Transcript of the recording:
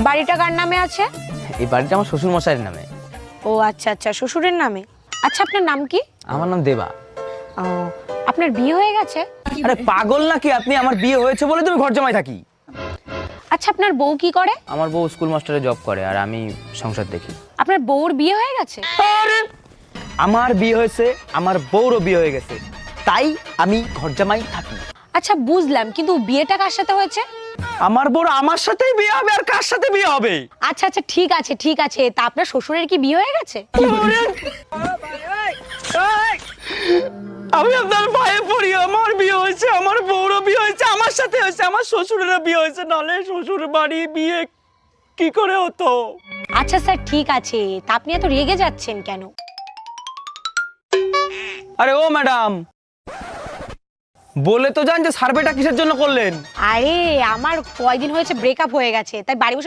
বাড়িটা কার নামে আছে? এই বাড়িটা আমার শ্বশুর মশাইয়ের নামে। ও আচ্ছা আচ্ছা, শ্বশুরের নামে। আচ্ছা, আপনার নাম কি? আমার নাম দেবা। ও, আপনার বিয়ে হয়ে গেছে? আরে পাগল নাকি আপনি? আমার বিয়ে হয়েছে বলে তুমি ঘর জামাই থাকি। আচ্ছা, আপনার বউ কি করে? আমার বউ স্কুল মাস্টারে জব করে আর আমি সংসার দেখি। আপনার বউর বিয়ে হয়ে গেছে? আরে আমার বিয়ে হয়েছে, আমার বউরও বিয়ে হয়ে গেছে, তাই আমি ঘর জামাই থাকি। আচ্ছা বুঝলাম, কিন্তু বিয়েটা কার সাথে হয়েছে? আমার বউর আমার সাথেই বিয়ে হবে, আর কার সাথে বিয়ে হবে? আচ্ছা আচ্ছা, ঠিক আছে ঠিক আছে। তা আপনার শ্বশুরের কি বিয়ে হয়ে গেছে? আমি আপনার পায়ে পড়ি, আমার বিয়ে হয়েছে, আমার বউরও বিয়ে হয়েছে, আমার সাথে হয়েছে, আমার শ্বশুরেরও বিয়ে হয়েছে, নালে শ্বশুর বাড়ি বিয়ে কি করে হতো? আচ্ছা স্যার, ঠিক আছে। তা আপনি এত রেগে যাচ্ছেন কেন? আরে ও ম্যাডাম, বলে তো যান যে সার্ভেটা কিসের জন্য করলেন? আরে আমার কয়দিন হয়েছে ব্রেকআপ হয়ে গেছে, তাই বাড়ি বসে